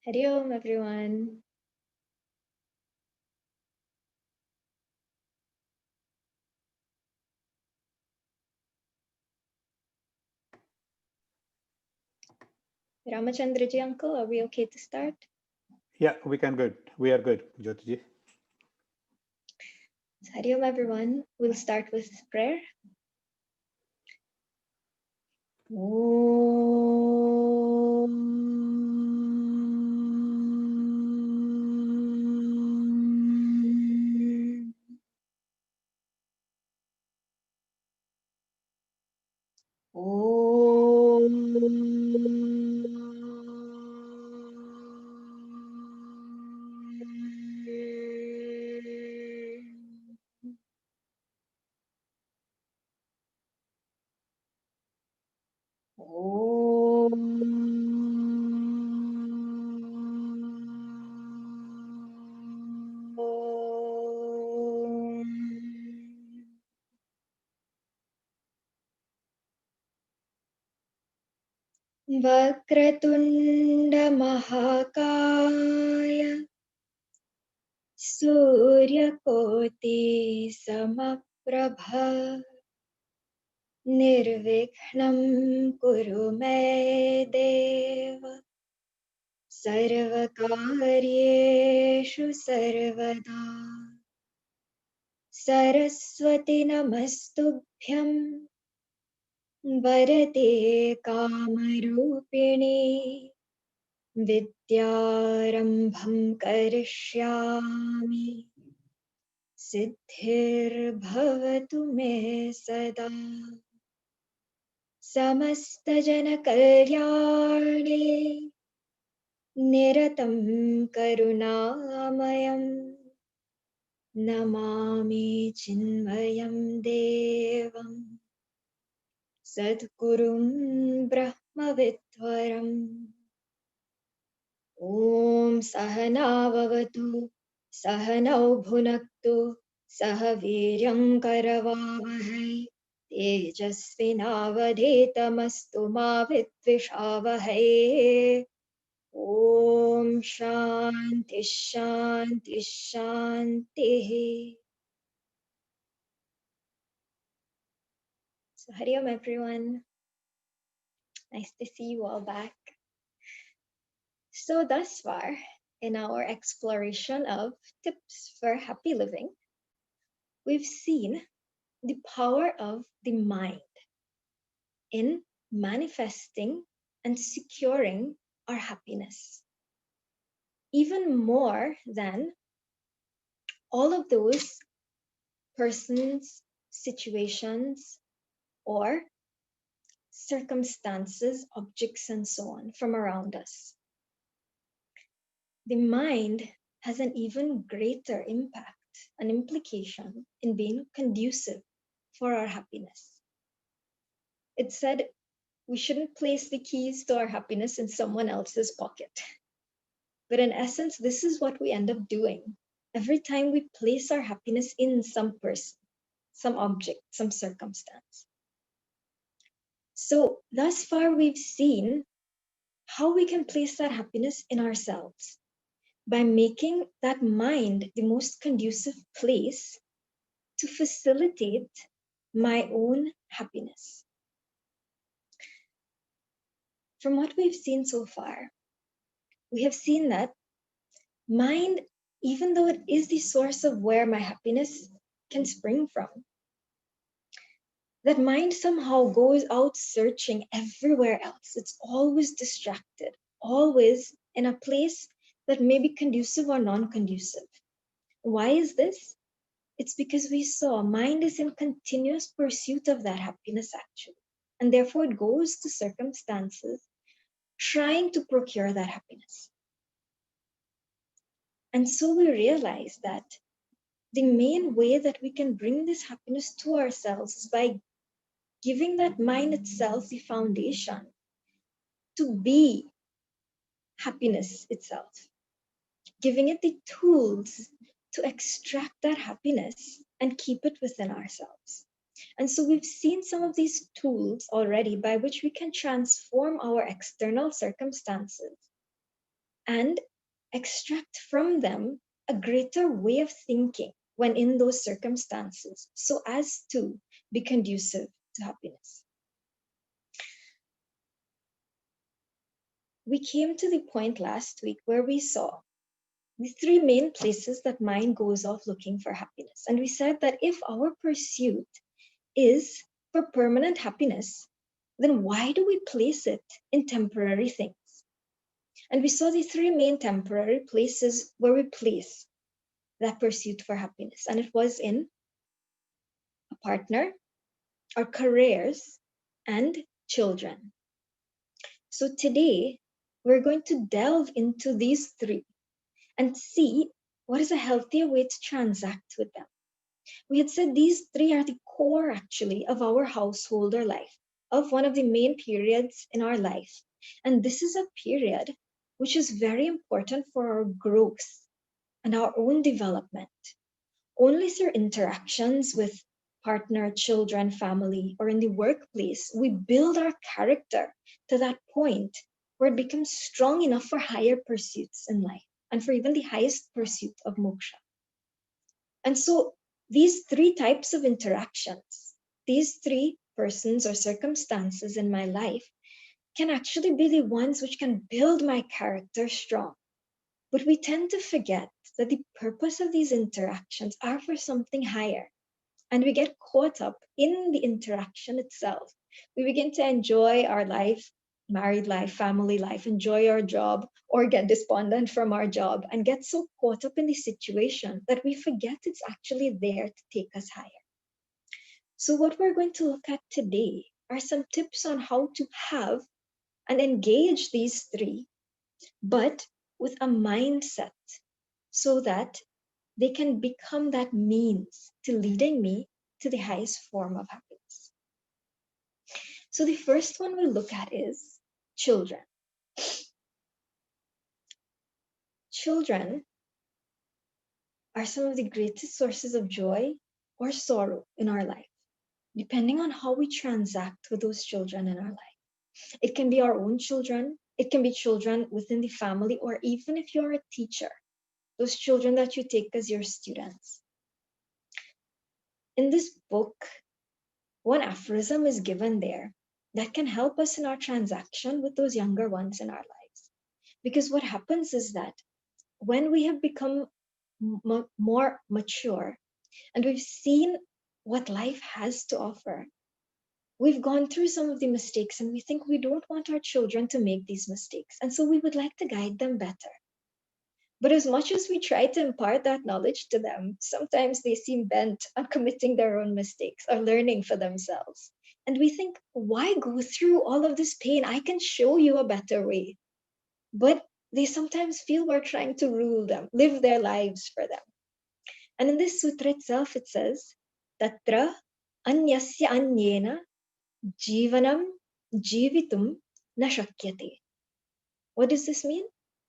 Hari Om, everyone. Ramachandraji uncle, are we okay to start? Yeah, we can good. We are good, Jyoti. Hari Om, everyone. We'll start with prayer. Om. वक्रतुण्डमहाकाय सूर्यकोटि समप्रभ निर्विघ्नं कुरु मे देव सर्वकार्येषु सर्वदा सरस्वती नमस्तुभ्यं वरदे कामरूपिणी विद्यारम्भं करिष्यामि सिद्धिर्भवतु मे सदा समस्तजनकल्याणे निरतं करुणामयं नमामि चिन्मयं देवं सद्गुरुं ब्रह्मविद्वरम् ॐ सहना भवतु सहनौ भुनक्तु सह वीर्यं करवावहै तेजस्विनावधीतमस्तु मा विद्विषावहै ॐ शान्ति शान्ति शान्तिः. So Hari Om, everyone. Nice to see you all back. So thus far in our exploration of tips for happy living, we've seen the power of the mind in manifesting and securing our happiness, even more than all of those persons, situations, or circumstances, objects, and so on from around us. The mind has an even greater impact, an implication in being conducive for our happiness. It said we shouldn't place the keys to our happiness in someone else's pocket. But in essence, this is what we end up doing every time we place our happiness in some person, some object, some circumstance. So thus far, we've seen how we can place that happiness in ourselves by making that mind the most conducive place to facilitate my own happiness. From what we've seen so far, we have seen that mind, even though it is the source of where my happiness can spring from, that mind somehow goes out searching everywhere else. It's always distracted, always in a place that may be conducive or non-conducive. Why is this? It's because we saw mind is in continuous pursuit of that happiness actually. And therefore it goes to circumstances trying to procure that happiness. And so we realize that the main way that we can bring this happiness to ourselves is by giving that mind itself the foundation to be happiness itself, giving it the tools to extract that happiness and keep it within ourselves. And so we've seen some of these tools already by which we can transform our external circumstances and extract from them a greater way of thinking when in those circumstances, so as to be conducive to happiness. We came to the point last week where we saw the three main places that mind goes off looking for happiness. And we said that if our pursuit is for permanent happiness, then why do we place it in temporary things? And we saw the three main temporary places where we place that pursuit for happiness. And it was in a partner, our careers, and children. So today, we're going to delve into these three and see what is a healthier way to transact with them. We had said these three are the core, actually, of our household or life, of one of the main periods in our life. And this is a period which is very important for our growth and our own development. Only through interactions with partner, children, family, or in the workplace, we build our character to that point where it becomes strong enough for higher pursuits in life and for even the highest pursuit of moksha. And so these three types of interactions, these three persons or circumstances in my life can actually be the ones which can build my character strong. But we tend to forget that the purpose of these interactions are for something higher. And we get caught up in the interaction itself. We begin to enjoy our life, married life, family life, enjoy our job, or get despondent from our job and get so caught up in the situation that we forget it's actually there to take us higher. So what we're going to look at today are some tips on how to have and engage these three, but with a mindset so that they can become that means to leading me to the highest form of happiness. So the first one we look at is children. Children are some of the greatest sources of joy or sorrow in our life, depending on how we transact with those children in our life. It can be our own children, it can be children within the family, or even if you're a teacher, those children that you take as your students. In this book, one aphorism is given there that can help us in our transaction with those younger ones in our lives. Because what happens is that when we have become more mature and we've seen what life has to offer, we've gone through some of the mistakes and we think we don't want our children to make these mistakes. And so we would like to guide them better. But as much as we try to impart that knowledge to them, sometimes they seem bent on committing their own mistakes or learning for themselves. And we think, why go through all of this pain? I can show you a better way. But they sometimes feel we're trying to rule them, live their lives for them. And in this sutra itself, it says, Tatra anyasya anyena jivanam jivitum na shakyate. What does this mean?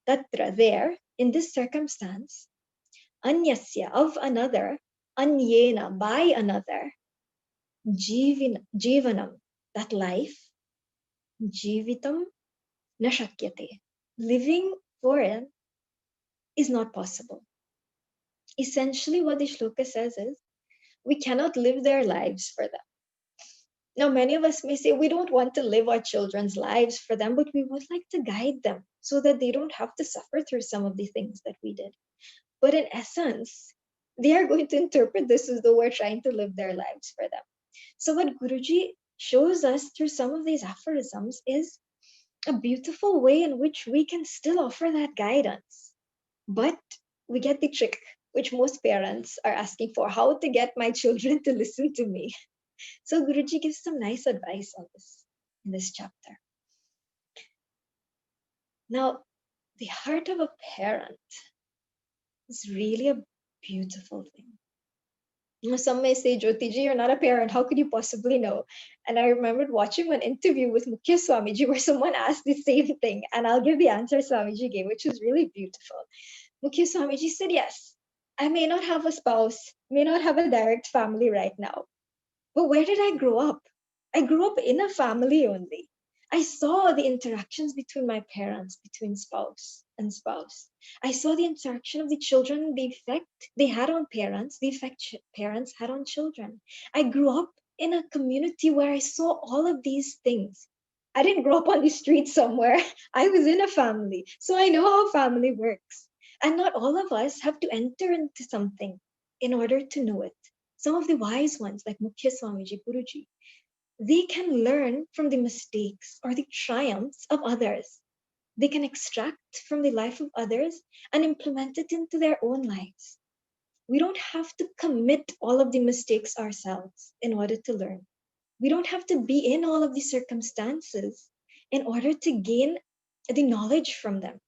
Tatra, there, in this circumstance, anyasya, of another, anyena, by another, jivanam, that life, jivitam na shakyate, living for it is not possible. Essentially, what the shloka says is, we cannot live their lives for them. Now, many of us may say we don't want to live our children's lives for them, but we would like to guide them so that they don't have to suffer through some of the things that we did. But in essence, they are going to interpret this as though we're trying to live their lives for them. So what Guruji shows us through some of these aphorisms is a beautiful way in which we can still offer that guidance. But we get the trick, which most parents are asking for, how to get my children to listen to me. So Guruji gives some nice advice on this in this chapter. Now, the heart of a parent is really a beautiful thing. Some may say, Jyotiji, you're not a parent. How could you possibly know? And I remembered watching one interview with Mukhya Swamiji where someone asked the same thing. And I'll give the answer Swamiji gave, which was really beautiful. Mukhya Swamiji said, yes, I may not have a spouse, may not have a direct family right now. But where did I grow up? I grew up in a family only. I saw the interactions between my parents, between spouse and spouse. I saw the interaction of the children, the effect they had on parents, the effect parents had on children. I grew up in a community where I saw all of these things. I didn't grow up on the street somewhere. I was in a family. So I know how family works. And not all of us have to enter into something in order to know it. Some of the wise ones, like Mukhya Swamiji, Guruji, they can learn from the mistakes or the triumphs of others. They can extract from the life of others and implement it into their own lives. We don't have to commit all of the mistakes ourselves in order to learn. We don't have to be in all of the circumstances in order to gain the knowledge from them.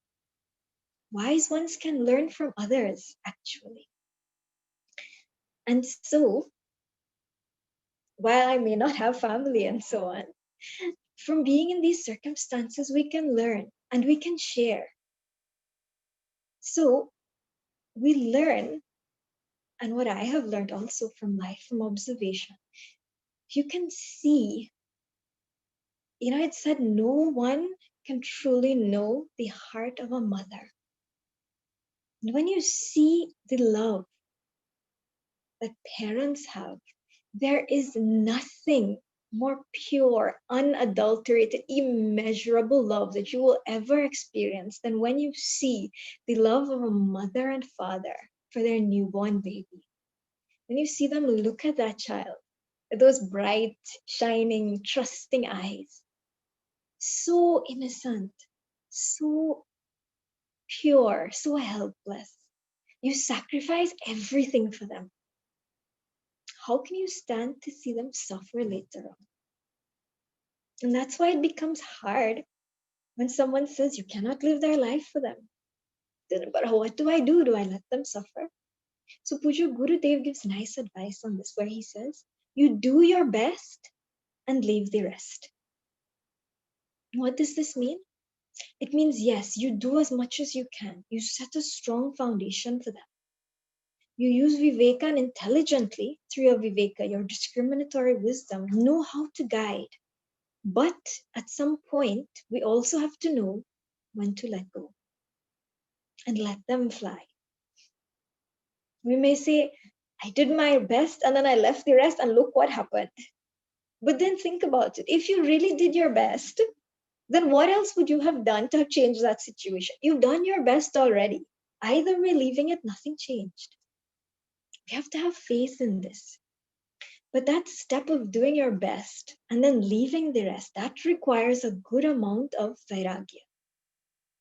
Wise ones can learn from others, actually. And so, while I may not have family and so on, from being in these circumstances, we can learn and we can share. So we learn, and what I have learned also from life, from observation, you can see, it said no one can truly know the heart of a mother. And when you see the love that parents have, there is nothing more pure, unadulterated, immeasurable love that you will ever experience than when you see the love of a mother and father for their newborn baby. When you see them look at that child, with those bright, shining, trusting eyes, so innocent, so pure, so helpless. You sacrifice everything for them. How can you stand to see them suffer later on? And that's why it becomes hard when someone says you cannot live their life for them. But what do I do? Do I let them suffer? So Puja Gurudev gives nice advice on this, where he says, you do your best and leave the rest. What does this mean? It means, yes, you do as much as you can. You set a strong foundation for them. You use Viveka, and intelligently, through your Viveka, your discriminatory wisdom, know how to guide. But at some point, we also have to know when to let go and let them fly. We may say, I did my best and then I left the rest and look what happened. But then think about it. If you really did your best, then what else would you have done to have changed that situation? You've done your best already. Either way, leaving it, nothing changed. We have to have faith in this. But that step of doing your best and then leaving the rest, that requires a good amount of vairagya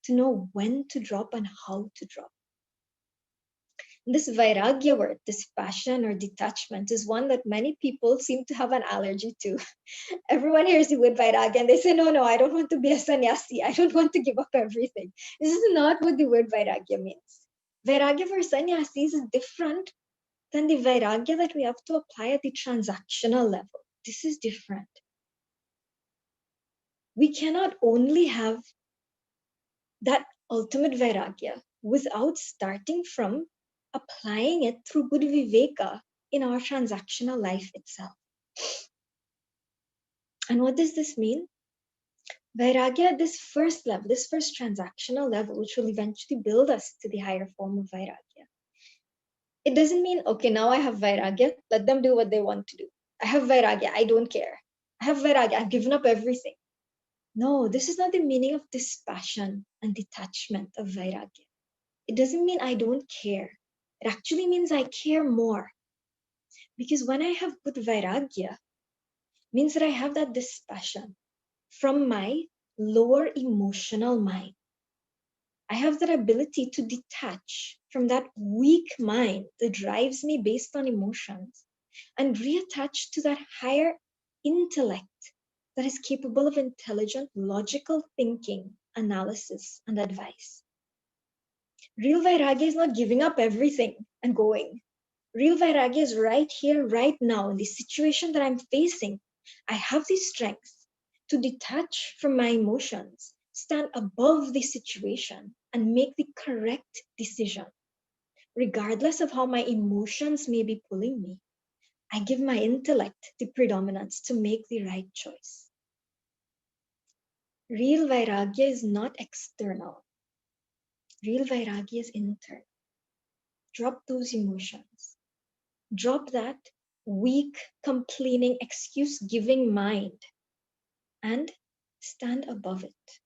to know when to drop and how to drop. This vairagya word, this passion or detachment, is one that many people seem to have an allergy to. Everyone hears the word vairagya and they say, no, I don't want to be a sannyasi. I don't want to give up everything. This is not what the word vairagya means. Vairagya for sannyasis is different than the vairagya that we have to apply at the transactional level. This is different. We cannot only have that ultimate vairagya without starting from applying it through good viveka in our transactional life itself. And what does this mean? Vairagya, this first level, this first transactional level, which will eventually build us to the higher form of vairagya. It doesn't mean, okay, now I have vairagya, let them do what they want to do. I have vairagya, I don't care. I have vairagya, I've given up everything. No, this is not the meaning of dispassion and detachment of vairagya. It doesn't mean I don't care. It actually means I care more. Because when I have good vairagya, means that I have that dispassion from my lower emotional mind. I have that ability to detach from that weak mind that drives me based on emotions and reattach to that higher intellect that is capable of intelligent, logical thinking, analysis, and advice. Real vairagya is not giving up everything and going. Real vairagya is right here, right now, in the situation that I'm facing. I have the strength to detach from my emotions, stand above the situation, and make the correct decision. Regardless of how my emotions may be pulling me, I give my intellect the predominance to make the right choice. Real Vairagya is not external. Real Vairagya is internal. Drop those emotions. Drop that weak, complaining, excuse-giving mind and stand above it.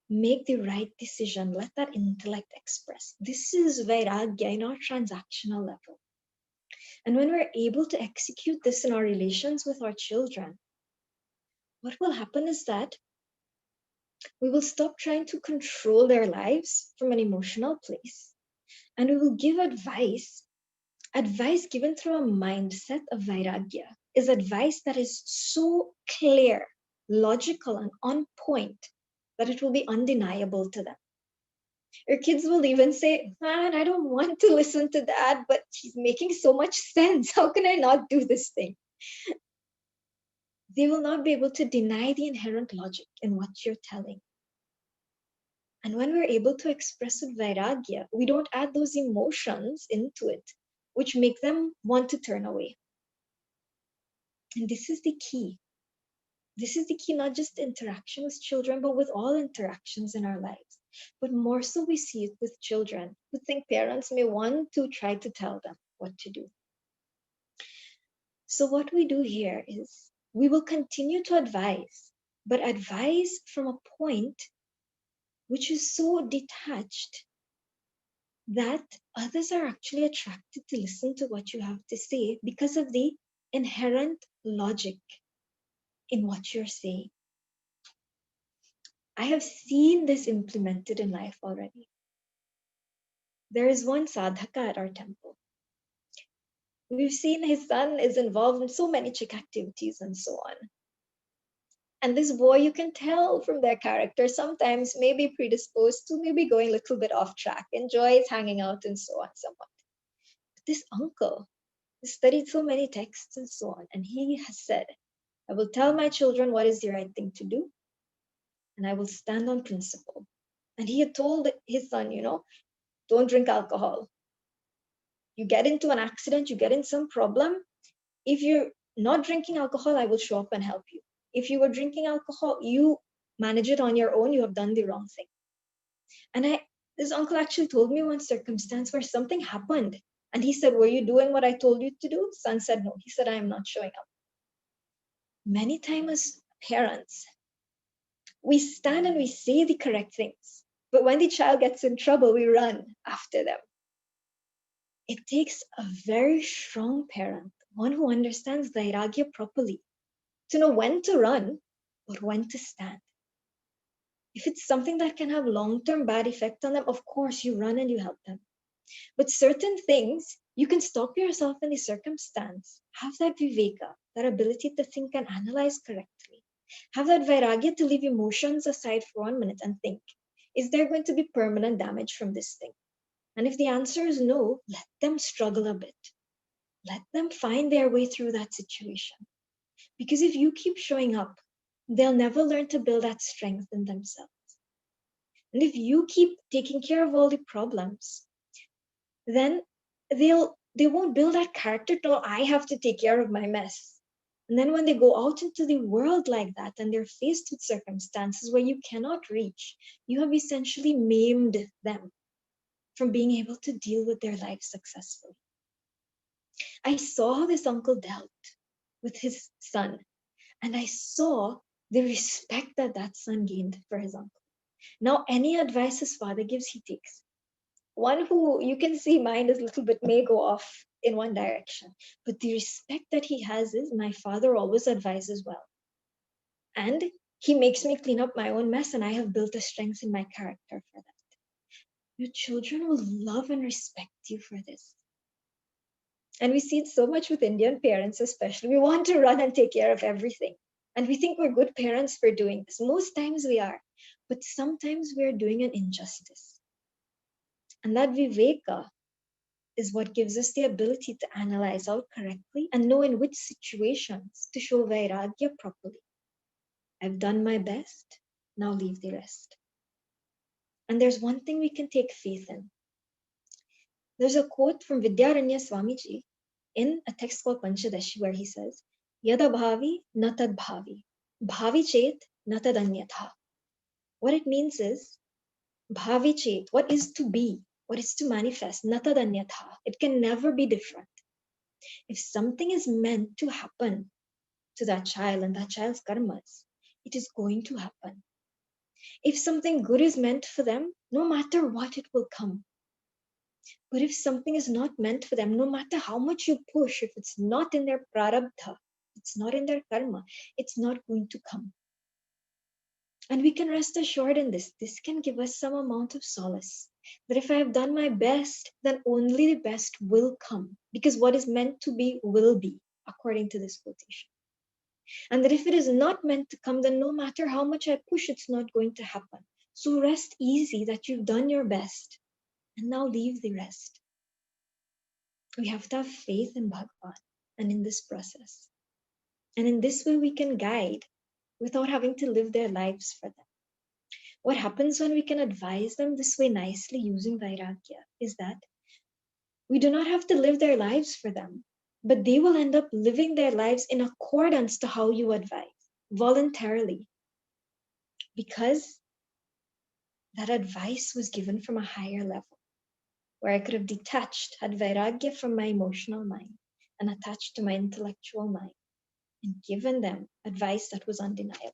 Make the right decision. Let that intellect express. This is Vairagya in our transactional level. And when we're able to execute this in our relations with our children, what will happen is that we will stop trying to control their lives from an emotional place. And we will give advice. Advice given through a mindset of Vairagya is advice that is so clear, logical, and on point that it will be undeniable to them. Your kids will even say, "Man, I don't want to listen to that, but she's making so much sense. How can I not do this thing?" They will not be able to deny the inherent logic in what you're telling. And when we're able to express it Vairagya, we don't add those emotions into it, which make them want to turn away. And this is the key. This is the key, not just interaction with children, but with all interactions in our lives. But more so, we see it with children who think parents may want to try to tell them what to do. So, what we do here is we will continue to advise, but advise from a point which is so detached that others are actually attracted to listen to what you have to say because of the inherent logic in what you're saying. I have seen this implemented in life already. There is one sadhaka at our temple. We've seen his son is involved in so many chick activities and so on. And this boy, you can tell from their character, sometimes may be predisposed to maybe going a little bit off track, enjoys hanging out and so on somewhat. But this uncle has studied so many texts and so on, and he has said, "I will tell my children what is the right thing to do, and I will stand on principle." And he had told his son, don't drink alcohol. You get into an accident, you get in some problem. If you're not drinking alcohol, I will show up and help you. If you were drinking alcohol, you manage it on your own, you have done the wrong thing. And this uncle actually told me one circumstance where something happened. And he said, "Were you doing what I told you to do?" Son said, "No." He said, "I am not showing up." Many times as parents, we stand and we say the correct things. But when the child gets in trouble, we run after them. It takes a very strong parent, one who understands Vairagya properly, to know when to run or when to stand. If it's something that can have long-term bad effect on them, of course you run and you help them. But certain things, you can stop yourself in the circumstance. Have that viveka, that ability to think and analyze correctly. Have that vairagya to leave emotions aside for 1 minute and think, is there going to be permanent damage from this thing? And if the answer is no, let them struggle a bit. Let them find their way through that situation. Because if you keep showing up, they'll never learn to build that strength in themselves. And if you keep taking care of all the problems, then they won't build that character till I have to take care of my mess. And then when they go out into the world like that and they're faced with circumstances where you cannot reach, you have essentially maimed them from being able to deal with their life successfully. I saw how this uncle dealt with his son, and I saw the respect that that son gained for his uncle. Now, any advice his father gives, he takes. One who you can see mind is a little bit may go off in one direction, but the respect that he has is my father always advises well. And he makes me clean up my own mess, and I have built a strength in my character for that. Your children will love and respect you for this. And we see it so much with Indian parents, especially. We want to run and take care of everything. And we think we're good parents for doing this. Most times we are, but sometimes we're doing an injustice. And that viveka is what gives us the ability to analyze out correctly and know in which situations to show vairagya properly. I've done my best, now leave the rest. And there's one thing we can take faith in. There's a quote from Vidyaranya Swamiji in a text called Panchadashi where he says, "Yada bhavi na tad bhavi. Bhavi chet natadanyatha. What it means is bhavi chet, what is to be, what is to manifest, natadanyatha. It can never be different. If something is meant to happen to that child and that child's karmas, it is going to happen. If something good is meant for them, no matter what, it will come. But if something is not meant for them, no matter how much you push, if it's not in their prarabdha, it's not in their karma, it's not going to come. And we can rest assured in this. This can give us some amount of solace. That if I have done my best, then only the best will come. Because what is meant to be will be, according to this quotation. And that if it is not meant to come, then no matter how much I push, it's not going to happen. So rest easy that you've done your best. And now leave the rest. We have to have faith in Bhagavan and in this process. And in this way, we can guide without having to live their lives for them. What happens when we can advise them this way nicely using Vairagya is that we do not have to live their lives for them, but they will end up living their lives in accordance to how you advise, voluntarily, because that advice was given from a higher level, where I could have detached, had Vairagya from my emotional mind and attached to my intellectual mind and given them advice that was undeniable.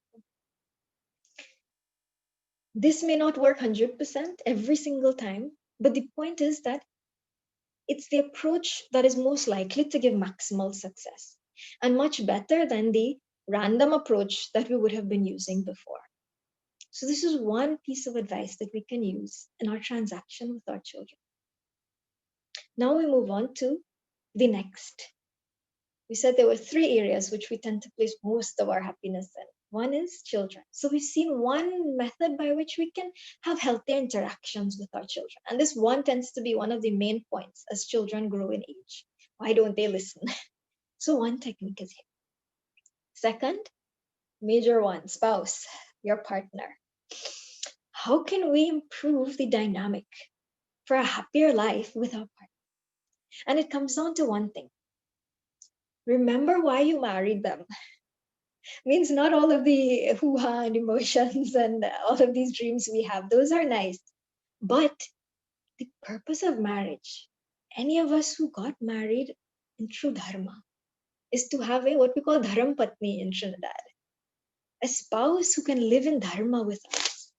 This may not work 100% every single time, but the point is that it's the approach that is most likely to give maximal success and much better than the random approach that we would have been using before. So this is one piece of advice that we can use in our transaction with our children. Now we move on to the next. We said there were 3 areas which we tend to place most of our happiness in. One is children. So we've seen one method by which we can have healthier interactions with our children. And this one tends to be one of the main points as children grow in age. Why don't they listen? So one technique is here. Second, major one, spouse, your partner. How can we improve the dynamic for a happier life with our partner? And it comes down to one thing. Remember why you married them. Means not all of the hoo-ha and emotions and all of these dreams we have, those are nice. But the purpose of marriage, any of us who got married in true dharma, is to have what we call dharam patni in Trinidad, a spouse who can live in dharma with us.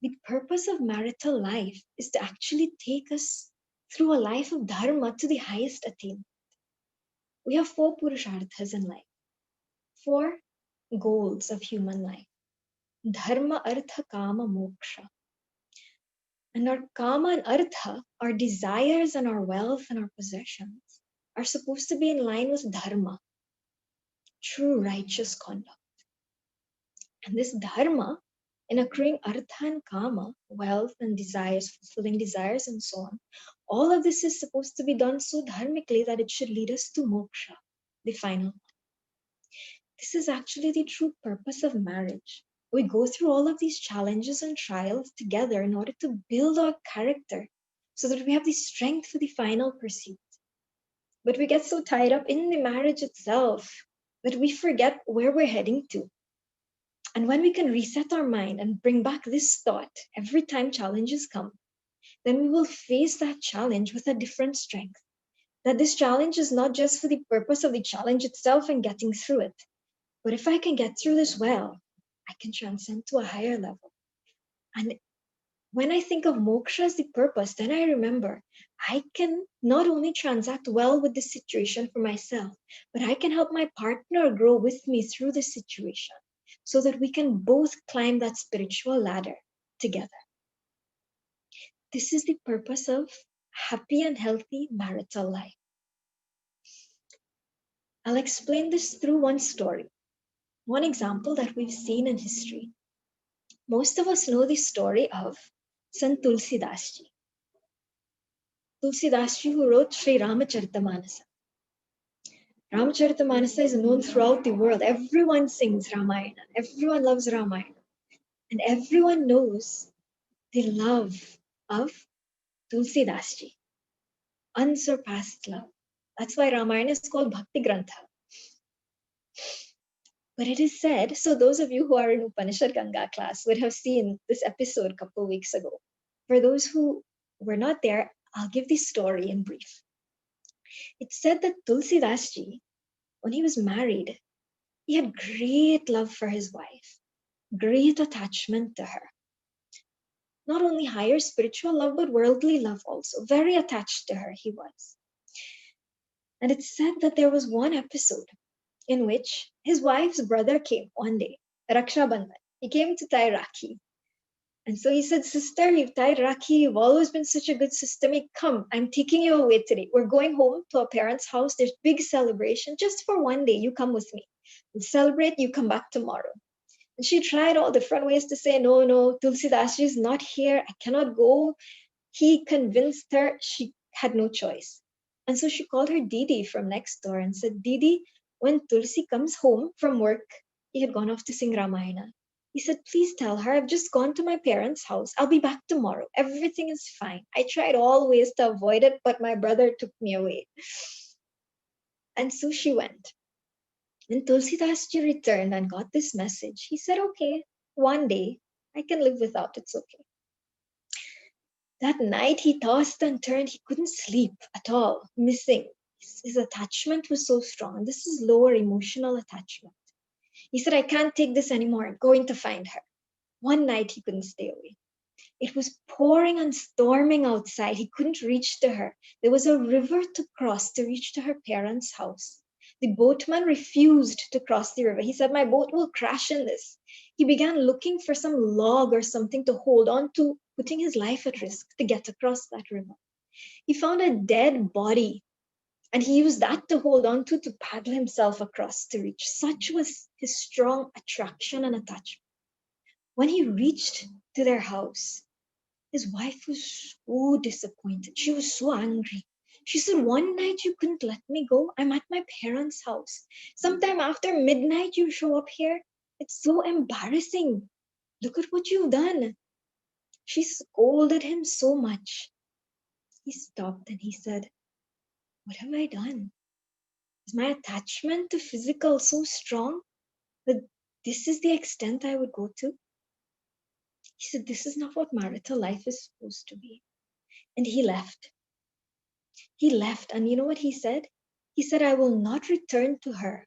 The purpose of marital life is to actually take us through a life of dharma to the highest attainment. We have 4 purusharthas in life, 4 goals of human life. Dharma, artha, kama, moksha. And our kama and artha, our desires and our wealth and our possessions, are supposed to be in line with dharma, true righteous conduct. And this dharma, in accruing artha and kama, wealth and desires, fulfilling desires and so on, all of this is supposed to be done so dharmically that it should lead us to moksha, the final one. This is actually the true purpose of marriage. We go through all of these challenges and trials together in order to build our character so that we have the strength for the final pursuit. But we get so tied up in the marriage itself that we forget where we're heading to. And when we can reset our mind and bring back this thought every time challenges come, then we will face that challenge with a different strength. That this challenge is not just for the purpose of the challenge itself and getting through it, but if I can get through this well, I can transcend to a higher level. And when I think of moksha as the purpose, then I remember I can not only transact well with the situation for myself, but I can help my partner grow with me through the situation so that we can both climb that spiritual ladder together. This is the purpose of happy and healthy marital life. I'll explain this through one story, one example that we've seen in history. Most of us know the story of Sant Tulsidas ji. Tulsidas ji who wrote Sri Ramacharitamanasa. Ramacharitamanasa is known throughout the world. Everyone sings Ramayana. Everyone loves Ramayana. And everyone knows the love of Tulsidas ji. Unsurpassed love. That's why Ramayana is called Bhakti Grantha. But it is said, so those of you who are in Upanishad Ganga class would have seen this episode a couple of weeks ago. For those who were not there, I'll give the story in brief. It's said that Tulsidas ji, when he was married, he had great love for his wife, great attachment to her. Not only higher spiritual love, but worldly love also. Very attached to her he was. And it's said that there was one episode in which his wife's brother came one day, Raksha Bandhan. He came to tie Rakhi. And so he said, sister, you've tied Rakhi. You've always been such a good sister. Come, I'm taking you away today. We're going home to our parents' house. There's big celebration. Just for one day, you come with me. We'll celebrate. You come back tomorrow. And she tried all different ways to say, no, Tulsidas is not here. I cannot go. He convinced her. She had no choice. And so she called her Didi from next door and said, Didi, when Tulsi comes home from work, he had gone off to sing Ramayana. He said, please tell her I've just gone to my parents' house. I'll be back tomorrow. Everything is fine. I tried all ways to avoid it, but my brother took me away. And so she went. When Tulsidas ji returned and got this message, he said, okay, one day I can live without, it's okay. That night he tossed and turned, he couldn't sleep at all, missing. His attachment was so strong. This is lower emotional attachment. He said, I can't take this anymore. I'm going to find her. One night he couldn't stay away. It was pouring and storming outside. He couldn't reach to her. There was a river to cross to reach to her parents' house. The boatman refused to cross the river. He said, my boat will crash in this. He began looking for some log or something to hold on to, putting his life at risk to get across that river. He found a dead body and he used that to hold on to paddle himself across to reach. Such was his strong attraction and attachment. When he reached to their house, his wife was so disappointed. She was so angry. She said, one night you couldn't let me go. I'm at my parents' house. Sometime after midnight you show up here. It's so embarrassing. Look at what you've done. She scolded him so much. He stopped and he said, what have I done? Is my attachment to physical so strong that this is the extent I would go to? He said, this is not what marital life is supposed to be. And he left. He left, and you know what he said? He said, I will not return to her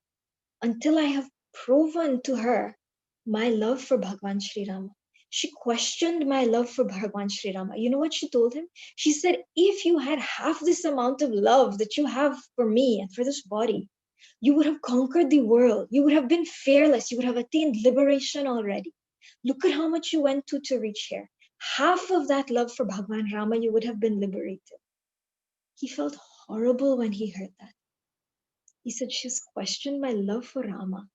until I have proven to her my love for Bhagwan Sri Rama. She questioned my love for Bhagwan Sri Rama. You know what she told him? She said, if you had half this amount of love that you have for me and for this body, you would have conquered the world. You would have been fearless. You would have attained liberation already. Look at how much you went to reach here. Half of that love for Bhagwan Rama, you would have been liberated. He felt horrible when he heard that. He said, she's questioned my love for Rama.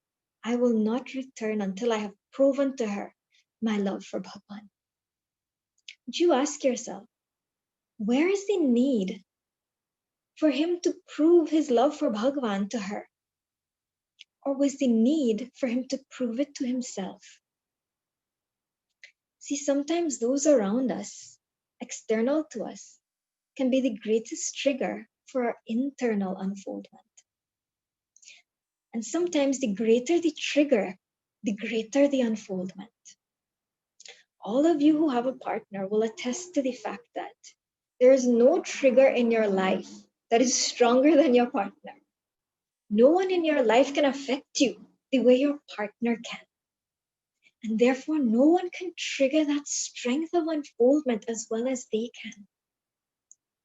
I will not return until I have proven to her my love for Bhagwan. Would you ask yourself, where is the need for him to prove his love for Bhagwan to her? Or was the need for him to prove it to himself? See, sometimes those around us, external to us, can be the greatest trigger for our internal unfoldment. And sometimes the greater the trigger, the greater the unfoldment. All of you who have a partner will attest to the fact that there is no trigger in your life that is stronger than your partner. No one in your life can affect you the way your partner can. And therefore, no one can trigger that strength of unfoldment as well as they can.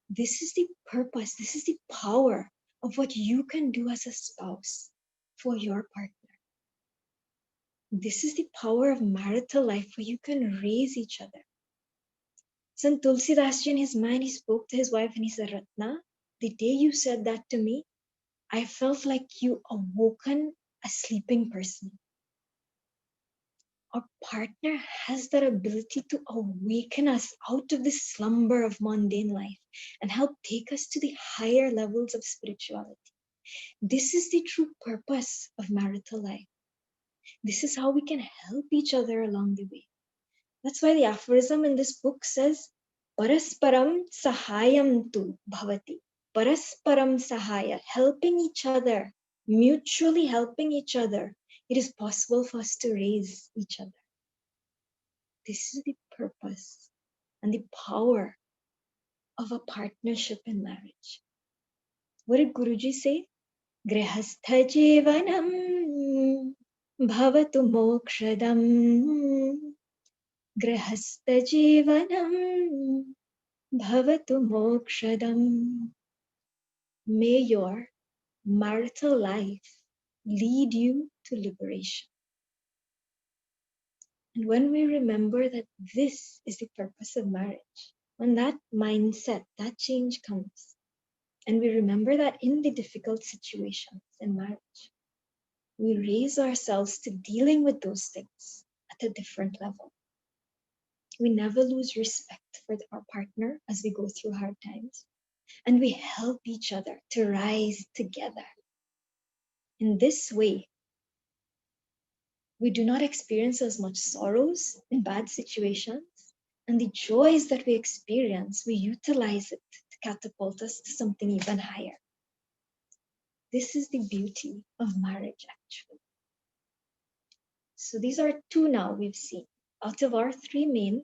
This is the purpose, this is the power of what you can do as a spouse for your partner. This is the power of marital life where you can raise each other. Sant Tulsidas ji, in his mind, he spoke to his wife and he said, Ratna, the day you said that to me, I felt like you awoken a sleeping person. Our partner has that ability to awaken us out of this slumber of mundane life and help take us to the higher levels of spirituality. This is the true purpose of marital life. This is how we can help each other along the way. That's why the aphorism in this book says, Parasparam sahayam tu bhavati. Parasparam sahaya, helping each other, mutually helping each other, it is possible for us to raise each other. This is the purpose and the power of a partnership in marriage. What did Guruji say? Grihastha jivanam bhavatu mokshadam. Grihastha jivanam bhavatu mokshadam. May your marital life lead you to liberation. And when we remember that this is the purpose of marriage, when that mindset, that change comes, and we remember that in the difficult situations in marriage, we raise ourselves to dealing with those things at a different level. We never lose respect for our partner as we go through hard times, and we help each other to rise together. In this way, we do not experience as much sorrows in bad situations, and the joys that we experience, we utilize it to catapult us to something even higher. This is the beauty of marriage, actually. So these are two now we've seen out of our three main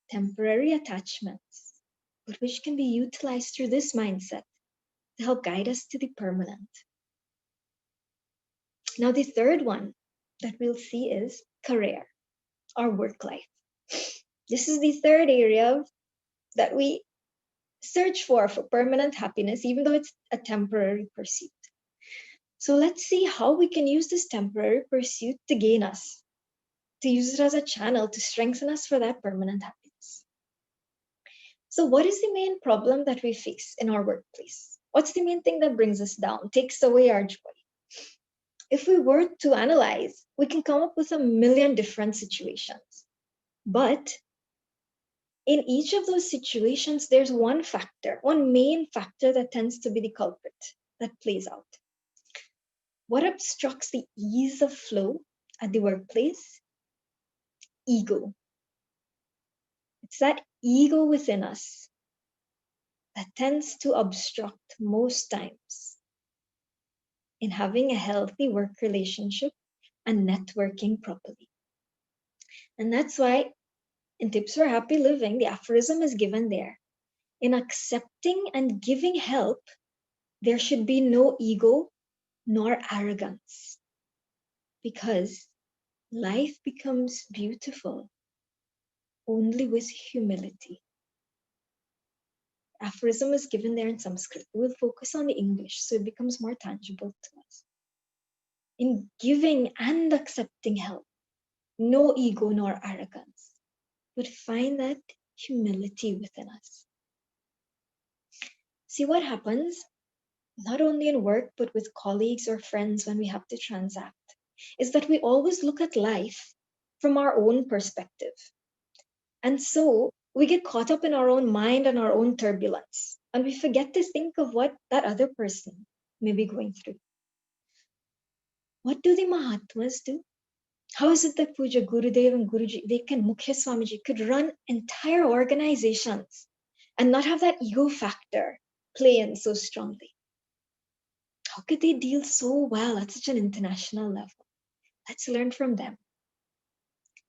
temporary attachments, but which can be utilized through this mindset to help guide us to the permanent. Now, the third one that we'll see is career or work life. This is the third area that we search for permanent happiness, even though it's a temporary pursuit. So let's see how we can use this temporary pursuit to gain us, to use it as a channel to strengthen us for that permanent happiness. So what is the main problem that we face in our workplace? What's the main thing that brings us down, takes away our joy? If we were to analyze, we can come up with a million different situations. But in each of those situations, there's one factor, one main factor that tends to be the culprit that plays out. What obstructs the ease of flow at the workplace? Ego. It's that ego within us that tends to obstruct most times in having a healthy work relationship and networking properly. And that's why in Tips for Happy Living, the aphorism is given there. In accepting and giving help, there should be no ego nor arrogance, because life becomes beautiful only with humility. Aphorism is given there in Sanskrit. We'll focus on the English so it becomes more tangible to us. In giving and accepting help, no ego nor arrogance, but find that humility within us. See what happens, not only in work, but with colleagues or friends when we have to transact, is that we always look at life from our own perspective. And so we get caught up in our own mind and our own turbulence, and we forget to think of what that other person may be going through. What do the Mahatmas do? How is it that Puja Gurudev and Guruji, they can, Mukhya Swamiji, could run entire organizations and not have that ego factor play in so strongly? How could they deal so well at such an international level? Let's learn from them.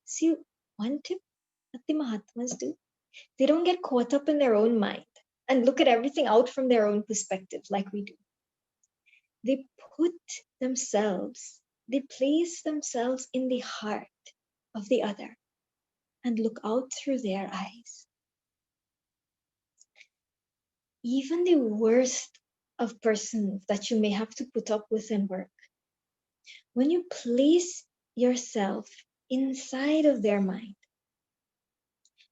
See, one tip that the Mahatmas do, they don't get caught up in their own mind and look at everything out from their own perspective like we do. They put themselves, they place themselves in the heart of the other and look out through their eyes. Even the worst of persons that you may have to put up with in work, when you place yourself inside of their mind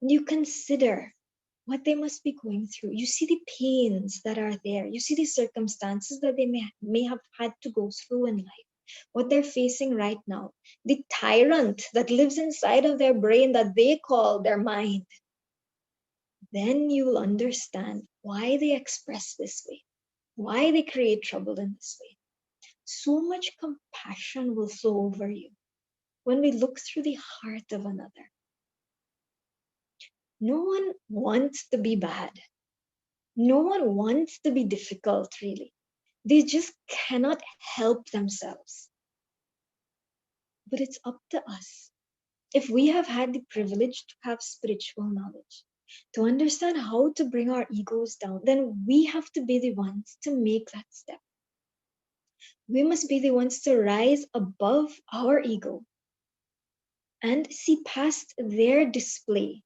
and you consider what they must be going through, you see the pains that are there, you see the circumstances that they may have had to go through in life, what they're facing right now, the tyrant that lives inside of their brain that they call their mind, then you will understand why they express this way, why they create trouble in this way. So much compassion will flow over you when we look through the heart of another. No one wants to be bad. No one wants to be difficult, really. They just cannot help themselves. But it's up to us. If we have had the privilege to have spiritual knowledge, to understand how to bring our egos down, then we have to be the ones to make that step. We must be the ones to rise above our ego and see past their display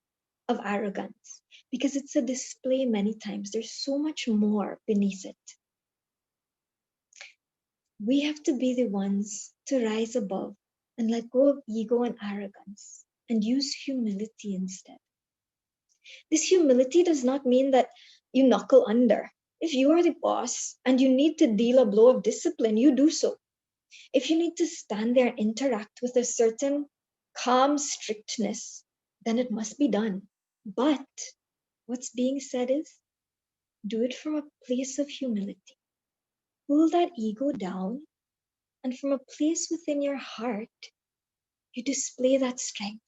of arrogance, because it's a display many times. There's so much more beneath it. We have to be the ones to rise above and let go of ego and arrogance and use humility instead. This humility does not mean that you knuckle under. If you are the boss and you need to deal a blow of discipline, you do so. If you need to stand there and interact with a certain calm strictness, then it must be done. But what's being said is, do it from a place of humility. Pull that ego down, and from a place within your heart, you display that strength.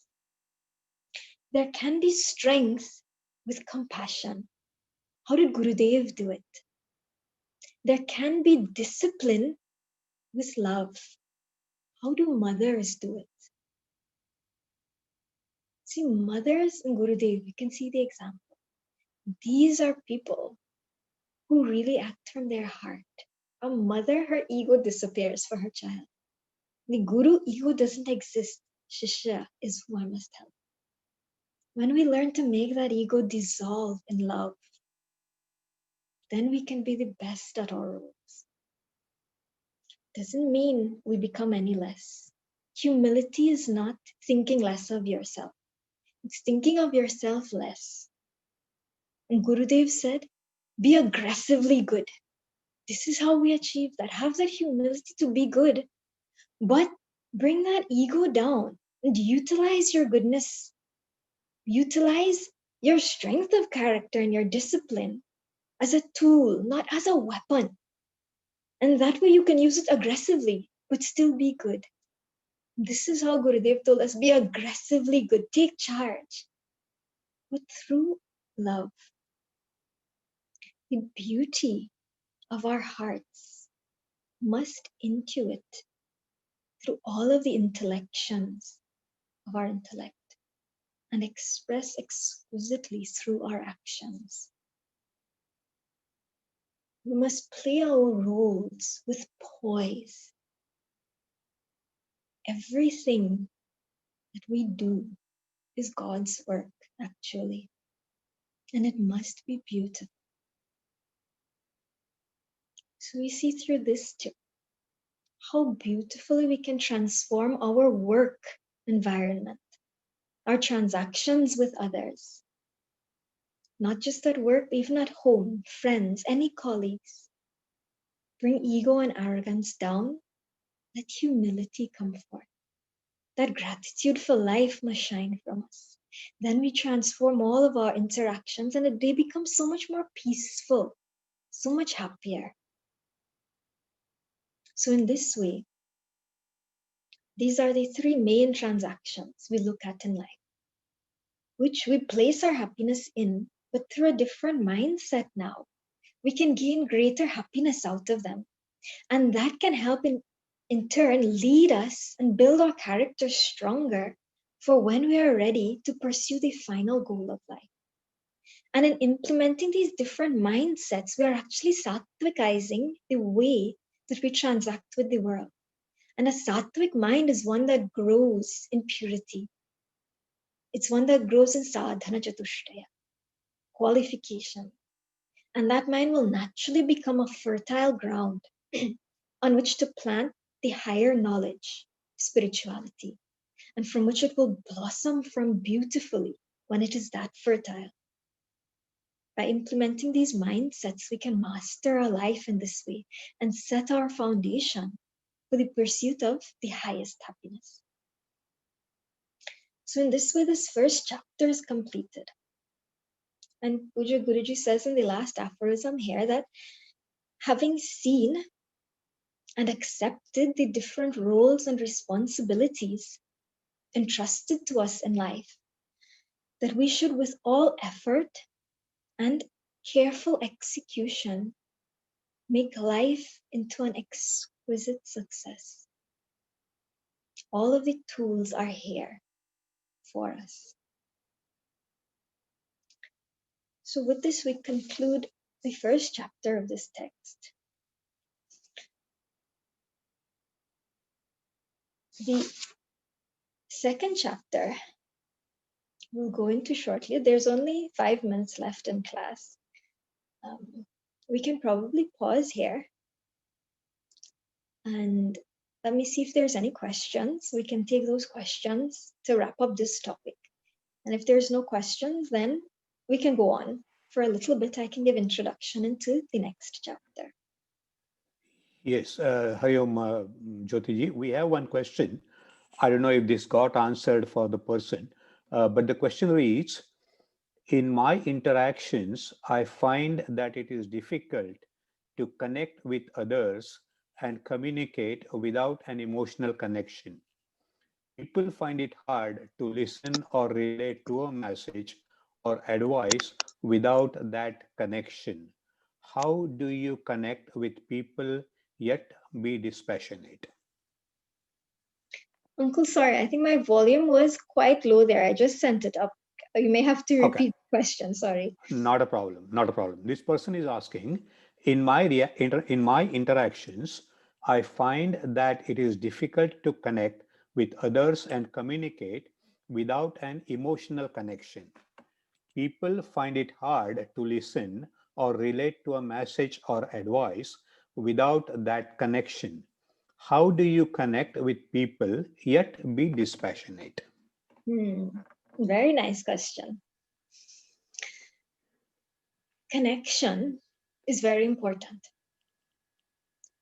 There can be strength with compassion. How did Gurudev do it? There can be discipline with love. How do mothers do it? See, mothers and Gurudev, you can see the example. These are people who really act from their heart. A mother, her ego disappears for her child. The Guru ego doesn't exist. Shishya is who I must help. When we learn to make that ego dissolve in love, then we can be the best at our roles. Doesn't mean we become any less. Humility is not thinking less of yourself. It's thinking of yourself less. And Gurudev said, be aggressively good. This is how we achieve that. Have that humility to be good, but bring that ego down and utilize your goodness. Utilize your strength of character and your discipline as a tool, not as a weapon. And that way you can use it aggressively, but still be good. This is how Gurudev told us, be aggressively good, take charge, but through love. The beauty of our hearts must intuit through all of the intellections of our intellect and express exquisitely through our actions. We must play our roles with poise. Everything that we do is God's work, actually, and it must be beautiful. So we see through this too how beautifully we can transform our work environment, our transactions with others, not just at work, but even at home, friends, any colleagues. Bring ego and arrogance down, let humility come forth. That gratitude for life must shine from us. Then we transform all of our interactions and they become so much more peaceful, so much happier. So in this way, these are the three main transactions we look at in life, which we place our happiness in, but through a different mindset now. We can gain greater happiness out of them. And that can help in turn lead us and build our character stronger for when we are ready to pursue the final goal of life. And in implementing these different mindsets, we are actually sattvikizing the way that we transact with the world. And a sattvic mind is one that grows in purity. It's one that grows in sadhana chatushtaya, qualification. And that mind will naturally become a fertile ground on which to plant the higher knowledge, spirituality, and from which it will blossom from beautifully when it is that fertile. By implementing these mindsets, we can master our life in this way and set our foundation for the pursuit of the highest happiness. So in this way, this first chapter is completed. And Puja Guruji says in the last aphorism here that having seen and accepted the different roles and responsibilities entrusted to us in life, that we should with all effort and careful execution make life into an exquisite success. All of the tools are here for us. So with this, we conclude the first chapter of this text. The second chapter we'll go into shortly. There's only 5 minutes left in class. We can probably pause here and let me see if there's any questions. We can take those questions to wrap up this topic. And if there's no questions, then we can go on. For a little bit, I can give introduction into the next chapter. Yes, Hayom Jyoti ji, we have one question. I don't know if this got answered for the person, but the question reads, in my interactions, I find that it is difficult to connect with others and communicate without an emotional connection. People find it hard to listen or relate to a message or advice without that connection. How do you connect with people yet be dispassionate? Uncle, sorry, I think my volume was quite low there. I just sent it up. You may have to Okay, repeat the question, sorry. not a problem. Not a problem. This person is asking, in my interactions, I find that it is difficult to connect with others and communicate without an emotional connection. People find it hard to listen or relate to a message or advice without that connection. How do you connect with people yet be dispassionate? Very nice question. Connection is very important.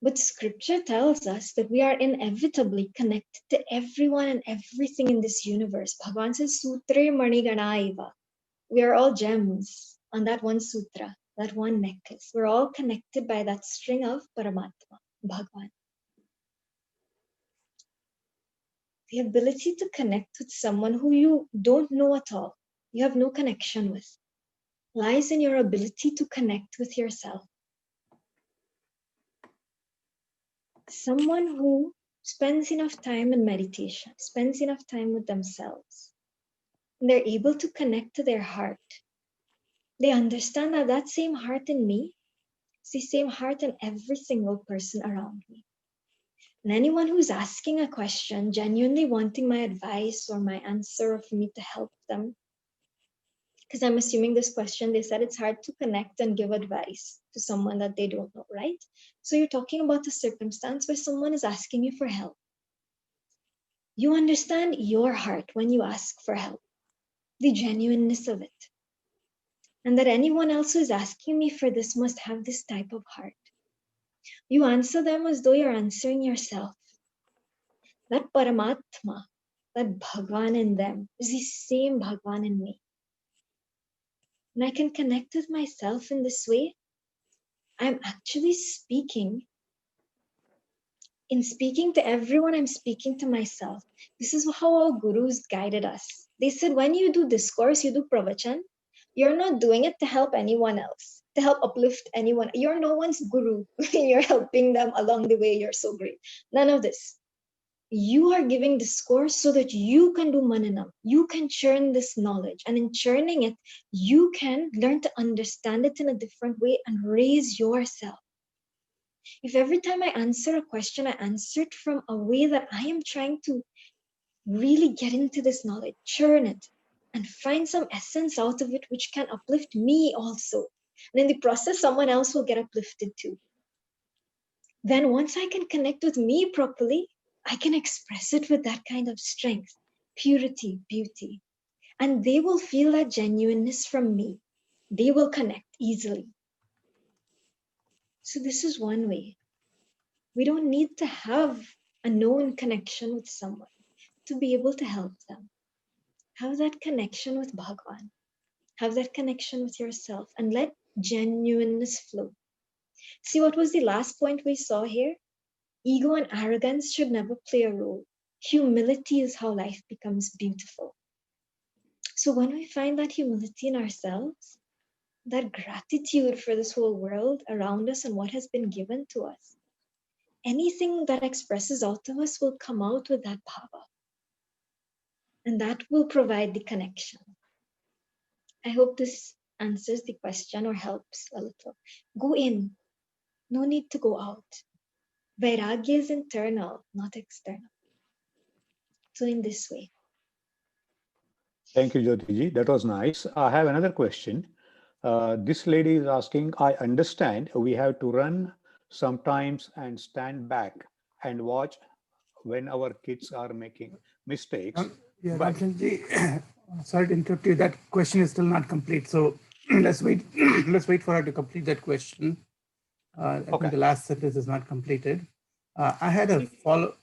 But scripture tells us that we are inevitably connected to everyone and everything in this universe. Bhagavan says, Sutre Mani Ganaiva. We are all gems on that one sutra, that one necklace. We're all connected by that string of Paramatma, Bhagavan. The ability to connect with someone who you don't know at all, you have no connection with, lies in your ability to connect with yourself. Someone who spends enough time in meditation, spends enough time with themselves, and they're able to connect to their heart. They understand that that same heart in me is the same heart in every single person around me. And anyone who's asking a question, genuinely wanting my advice or my answer, or for me to help them, because I'm assuming this question, they said it's hard to connect and give advice to someone that they don't know, right? So you're talking about a circumstance where someone is asking you for help. You understand your heart when you ask for help, the genuineness of it. And that anyone else who is asking me for this must have this type of heart. You answer them as though you're answering yourself. That Paramatma, that Bhagwan in them is the same Bhagwan in me. And I can connect with myself in this way. I'm actually speaking. In speaking to everyone, I'm speaking to myself. This is how our gurus guided us. They said, when you do discourse, you do pravachan, you're not doing it to help anyone else, to help uplift anyone. You're no one's guru. You're helping them along the way. You're so great. None of this. You are giving discourse so that you can do mananam. You can churn this knowledge. And in churning it, you can learn to understand it in a different way and raise yourself. If every time I answer a question, I answer it from a way that I am trying to really get into this knowledge, churn it, and find some essence out of it which can uplift me also. And in the process, someone else will get uplifted too. Then once I can connect with me properly, I can express it with that kind of strength, purity, beauty. And they will feel that genuineness from me. They will connect easily. So this is one way. We don't need to have a known connection with someone to be able to help them. Have that connection with Bhagwan. Have that connection with yourself and let genuineness flow. See, what was the last point we saw here? Ego and arrogance should never play a role. Humility is how life becomes beautiful. So when we find that humility in ourselves, that gratitude for this whole world around us and what has been given to us, anything that expresses out of us will come out with that bhava. And that will provide the connection. I hope this answers the question or helps a little. Go in. No need to go out. Vairagya is internal, not external. So in this way. Thank you, Jyoti ji. That was nice. I have another question. This lady is asking, I understand we have to run sometimes and stand back and watch when our kids are making mistakes. Yeah, But Ramchandji, sorry to interrupt you. That question is still not complete. So let's wait. Let's wait for her to complete that question. I think okay, the last sentence is not completed. I had a follow.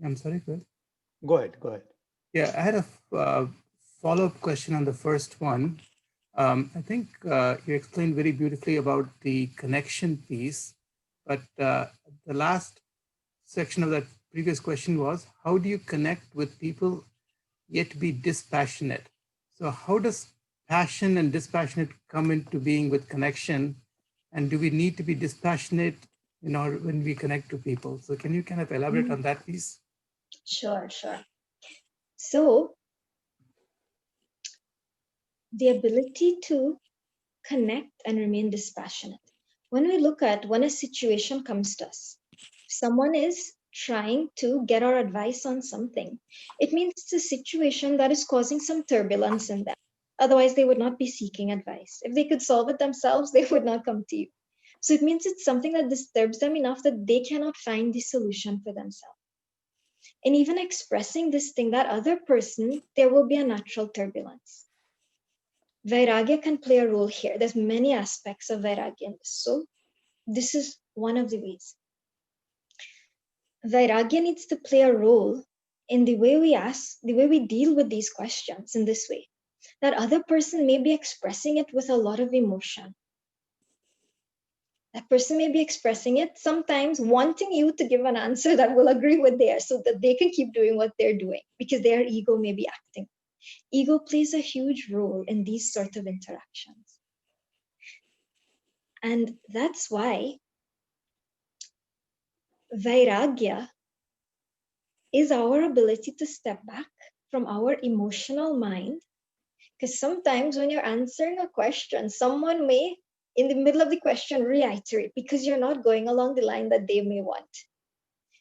I'm sorry, go ahead. go ahead, go ahead. Yeah, I had a follow-up question on the first one. I think you explained very beautifully about the connection piece, but the last section of that previous question was, how do you connect with people yet be dispassionate? So how does passion and dispassionate come into being with connection? And do we need to be dispassionate in order when we connect to people? So can you kind of elaborate on that piece? Sure. So the ability to connect and remain dispassionate. When we look at when a situation comes to us, someone is trying to get our advice on something, it means it's a situation that is causing some turbulence in them. Otherwise, they would not be seeking advice. If they could solve it themselves, they would not come to you. So it means it's something that disturbs them enough that they cannot find the solution for themselves. And even expressing this thing, that other person, there will be a natural turbulence. Vairagya can play a role here. There's many aspects of Vairagya in this. So this is one of the ways. Vairagya needs to play a role in the way we ask, the way we deal with these questions in this way. That other person may be expressing it with a lot of emotion. That person may be expressing it sometimes wanting you to give an answer that will agree with theirs so that they can keep doing what they're doing because their ego may be acting. Ego plays a huge role in these sort of interactions. And that's why Vairagya is our ability to step back from our emotional mind. Because sometimes when you're answering a question, someone may, in the middle of the question, reiterate because you're not going along the line that they may want.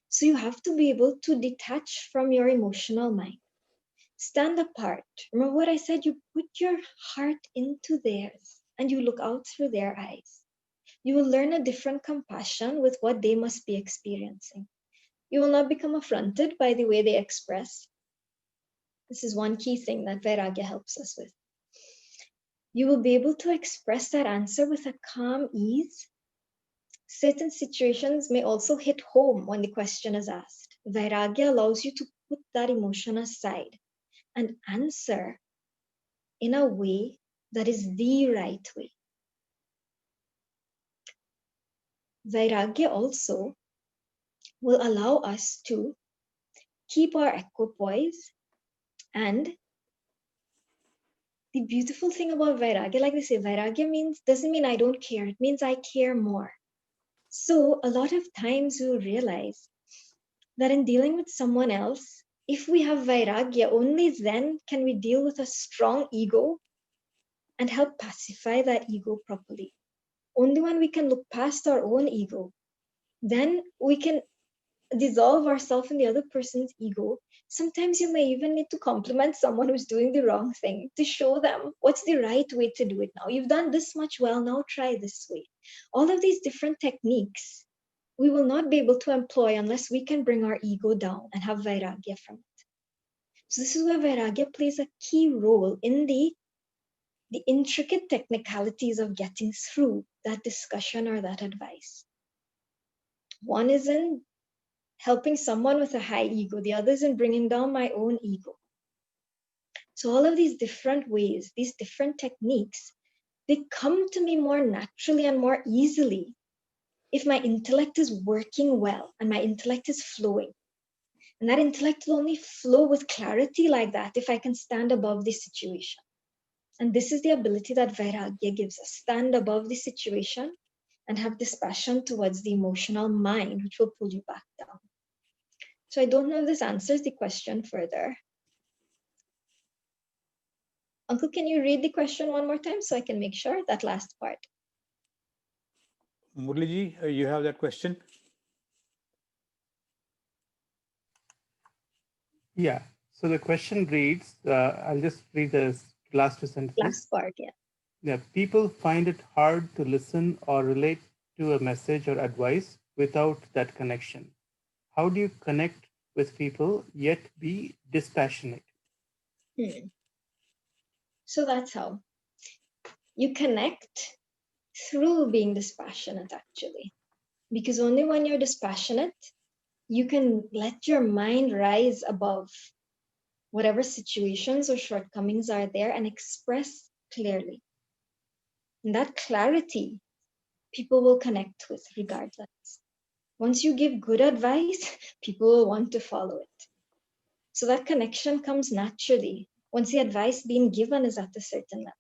So you have to be able to detach from your emotional mind. Stand apart. Remember what I said? You put your heart into theirs and you look out through their eyes. You will learn a different compassion with what they must be experiencing. You will not become affronted by the way they express. This is one key thing that Vairagya helps us with. You will be able to express that answer with a calm ease. Certain situations may also hit home when the question is asked. Vairagya allows you to put that emotion aside and answer in a way that is the right way. Vairagya also will allow us to keep our equipoise. And the beautiful thing about Vairagya, like they say, Vairagya doesn't mean I don't care. It means I care more. So a lot of times we'll realize that in dealing with someone else, if we have Vairagya, only then can we deal with a strong ego and help pacify that ego properly. Only when we can look past our own ego, then we can dissolve ourselves in the other person's ego. Sometimes you may even need to compliment someone who's doing the wrong thing to show them what's the right way to do it now. You've done this much well, now try this way. All of these different techniques we will not be able to employ unless we can bring our ego down and have Vairagya from it. So this is where Vairagya plays a key role in the intricate technicalities of getting through that discussion or that advice. One is in helping someone with a high ego, the other is in bringing down my own ego. So all of these different ways, these different techniques, they come to me more naturally and more easily if my intellect is working well and my intellect is flowing. And that intellect will only flow with clarity like that if I can stand above the situation. And this is the ability that Vairagya gives us. Stand above the situation and have dispassion towards the emotional mind, which will pull you back down. So I don't know if this answers the question further. Uncle, can you read the question one more time so I can make sure that last part? Murliji, you have that question? Yeah. So the question reads, I'll just read the last two sentences. Last part, yeah. Yeah. People find it hard to listen or relate to a message or advice without that connection. How do you connect with people yet be dispassionate? So that's how you connect, through being dispassionate, actually. Because only when you're dispassionate, you can let your mind rise above whatever situations or shortcomings are there and express clearly. And that clarity, people will connect with regardless. Once you give good advice, people will want to follow it. So that connection comes naturally once the advice being given is at a certain level.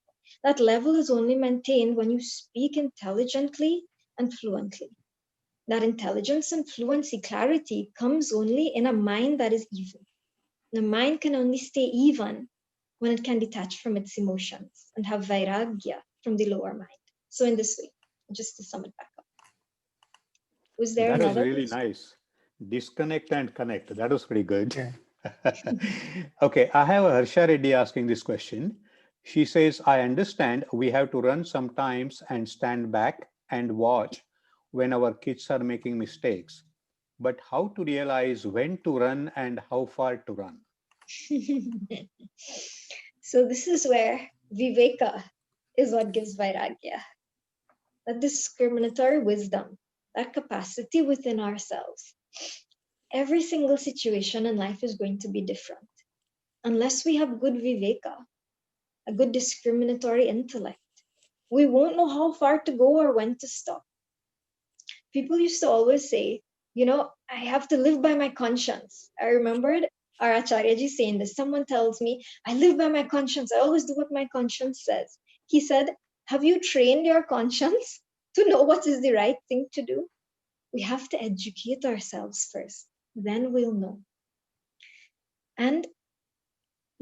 That level is only maintained when you speak intelligently and fluently. That intelligence and fluency, clarity, comes only in a mind that is even. The mind can only stay even when it can detach from its emotions and have vairagya from the lower mind. So in this way, just to sum it back up. Was there That was another really question? nice. Disconnect and connect. That was pretty good. Yeah. Okay, I have a Harsha Reddy asking this question. She says, I understand we have to run sometimes and stand back and watch when our kids are making mistakes. But how to realize when to run and how far to run? So this is where viveka is what gives vairagya. That discriminatory wisdom, that capacity within ourselves. Every single situation in life is going to be different. Unless we have good viveka, a good discriminatory intellect, we won't know how far to go or when to stop. People used to always say, I have to live by my conscience. I remembered our Acharyaji saying this. Someone tells me, I live by my conscience. I always do what my conscience says. He said, have you trained your conscience to know what is the right thing to do? We have to educate ourselves first. Then we'll know. And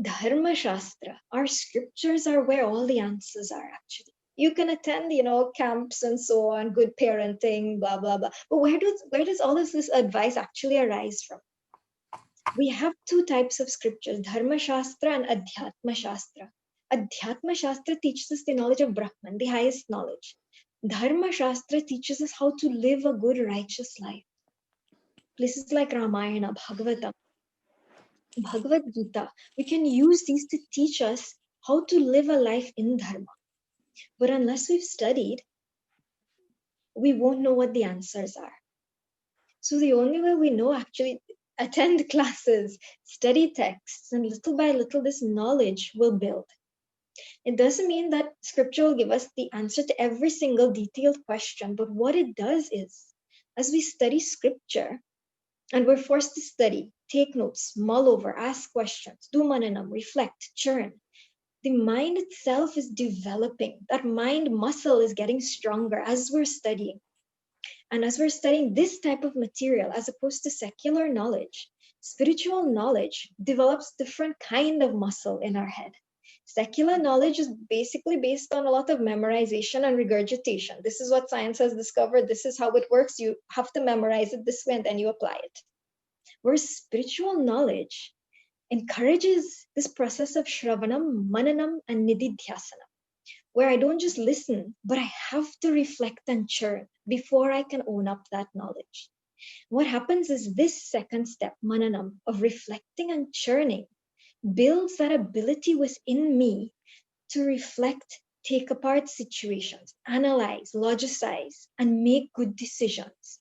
Dharma Shastra, our scriptures are where all the answers are actually. You can attend, camps and so on, good parenting, blah, blah, blah. But where does all of this advice actually arise from? We have two types of scriptures, Dharma Shastra and Adhyatma Shastra. Adhyatma Shastra teaches us the knowledge of Brahman, the highest knowledge. Dharma Shastra teaches us how to live a good, righteous life. Places like Ramayana, Bhagavatam, Bhagavad Gita, we can use these to teach us how to live a life in Dharma. But unless we've studied, we won't know what the answers are. So the only way we know, actually, attend classes, study texts, and little by little this knowledge will build. It doesn't mean that scripture will give us the answer to every single detailed question, but what it does is, as we study scripture, and we're forced to study, take notes, mull over, ask questions, do mananam, reflect, churn, the mind itself is developing. That mind muscle is getting stronger as we're studying. And as we're studying this type of material, as opposed to secular knowledge, spiritual knowledge develops different kind of muscle in our head. Secular knowledge is basically based on a lot of memorization and regurgitation. This is what science has discovered. This is how it works. You have to memorize it this way and then you apply it. Whereas spiritual knowledge encourages this process of shravanam, mananam, and nididhyasanam, where I don't just listen, but I have to reflect and churn before I can own up that knowledge. What happens is this second step, mananam, of reflecting and churning, builds that ability within me to reflect, take apart situations, analyze, logicize, and make good decisions.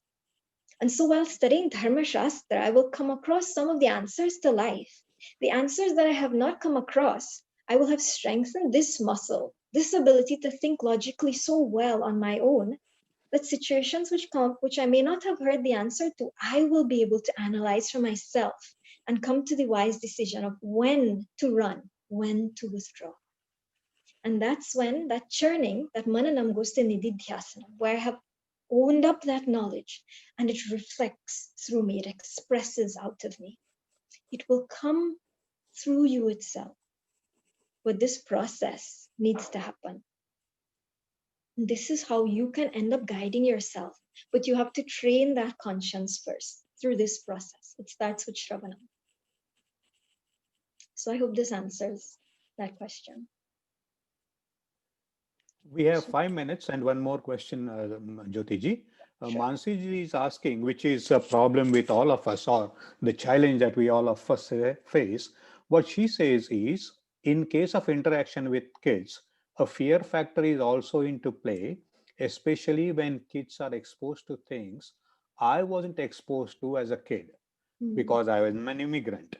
And so while studying Dharma Shastra, I will come across some of the answers to life. The answers that I have not come across, I will have strengthened this muscle, this ability to think logically so well on my own that situations which come up, which I may not have heard the answer to, I will be able to analyze for myself and come to the wise decision of when to run, when to withdraw. And that's when that churning, that mananam goes to nididhyasana, where I have owned up that knowledge, and it reflects through me, it expresses out of me. It will come through you itself. But this process needs to happen. This is how you can end up guiding yourself. But you have to train that conscience first through this process. It starts with Shravanam. So I hope this answers that question. We have So, 5 minutes and one more question, Jyoti ji. sure. Mansi ji is asking, which is a problem with all of us, or the challenge that we all of us face. What she says is, in case of interaction with kids, a fear factor is also into play, especially when kids are exposed to things I wasn't exposed to as a kid Hmm. because I was an immigrant.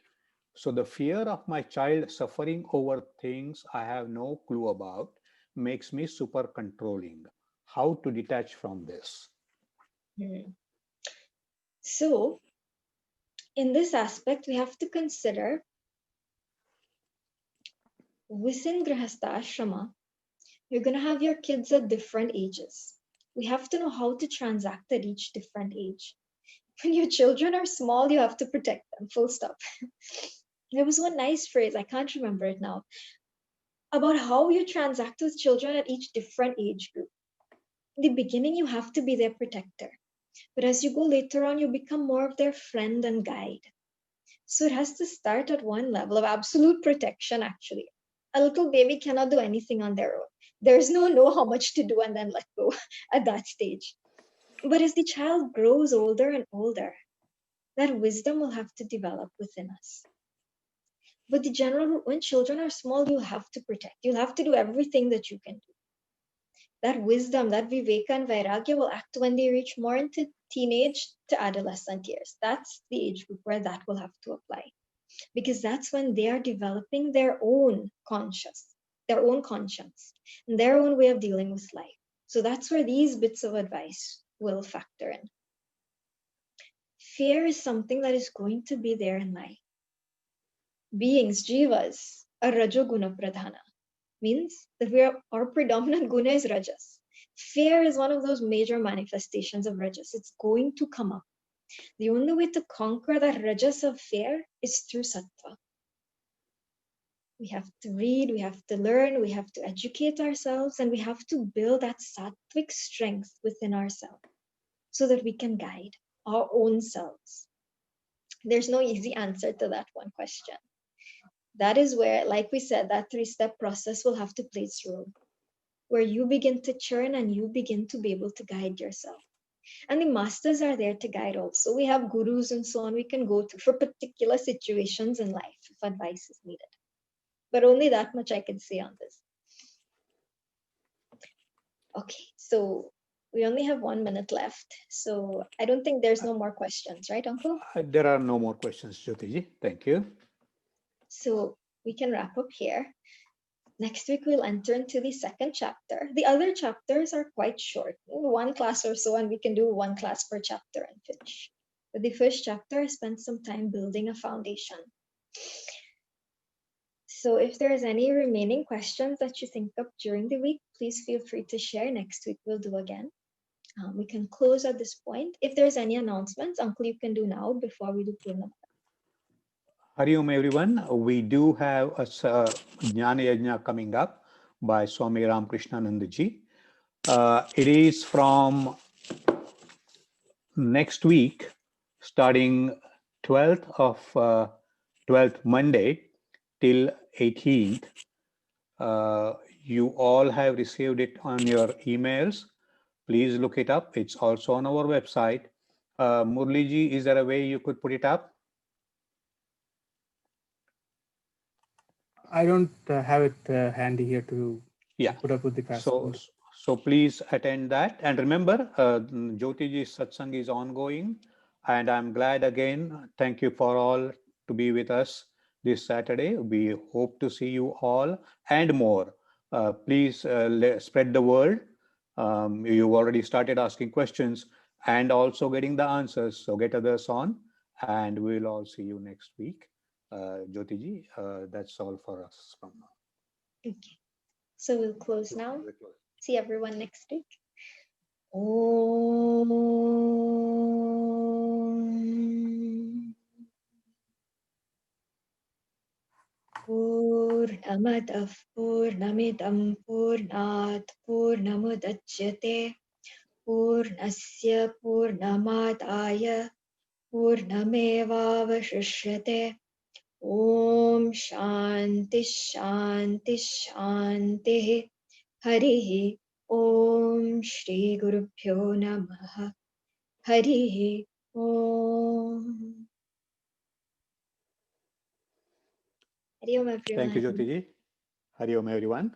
So the fear of my child suffering over things I have no clue about makes me super controlling. How to detach from this? Hmm. So, in this aspect, we have to consider within Grihastha Ashrama, you're going to have your kids at different ages. We have to know how to transact at each different age. When your children are small, you have to protect them, full stop. There was one nice phrase, I can't remember it now, about how you transact with children at each different age group. In the beginning, you have to be their protector. But as you go later on, you become more of their friend and guide. So it has to start at one level of absolute protection, actually. A little baby cannot do anything on their own. There's no know how much to do and then let go at that stage. But as the child grows older and older, that wisdom will have to develop within us. But the general, when children are small, you'll have to protect. You'll have to do everything that you can do. That wisdom, that viveka and vairagya will act when they reach more into teenage to adolescent years. That's the age group where that will have to apply. Because that's when they are developing their own their own conscience, and their own way of dealing with life. So that's where these bits of advice will factor in. Fear is something that is going to be there in life. Beings, jivas, are rajoguna pradhana, means that our predominant guna is rajas. Fear is one of those major manifestations of rajas. It's going to come up. The only way to conquer that rajas of fear is through sattva. We have to read, we have to learn, we have to educate ourselves, and we have to build that sattvic strength within ourselves so that we can guide our own selves. There's no easy answer to that one question. That is where, like we said, that 3-step process will have to play its role, where you begin to churn and you begin to be able to guide yourself. And the masters are there to guide also. We have gurus and so on we can go to for particular situations in life if advice is needed. But only that much I can say on this. Okay, so we only have 1 minute left. So I don't think there's no more questions, right, Uncle? There are no more questions, Jyoti ji. Thank you. So we can wrap up here. Next week, we'll enter into the second chapter. The other chapters are quite short, 1 class or so, and we can do 1 class per chapter and finish. But the first chapter, I spent some time building a foundation. So if there's any remaining questions that you think of during the week, please feel free to share. Next week, we'll do again. We can close at this point. If there's any announcements, Uncle, you can do now before we do Purnam. Hari Om, everyone. We do have a Jnana Yajna coming up by Swami Ramakrishnananda ji. It is from next week, starting 12th Monday till 18th. You all have received it on your emails. Please look it up. It's also on our website. Murli ji, is there a way you could put it up? I don't have it handy here to Yeah. put up with the passcode. So please attend that. And remember, Jyoti ji's satsang is ongoing. And I'm glad again, thank you for all to be with us this Saturday. We hope to see you all and more. Please spread the word. You've already started asking questions and also getting the answers. So get others on, and we'll all see you next week. Jyoti ji, that's all for us from now. Okay. So we'll close now. See everyone next week. Om Purnamadav Purnamidam Purnat Purnamudachyate Purnasya Purnamadaya Purnamevavashishyate Om Shanti Shanti Shanti Harihi Om Shri Gurubhyo Namaha Harihi Om. Hari Om Thank you, everyone. Jyoti ji. Hari Om, everyone.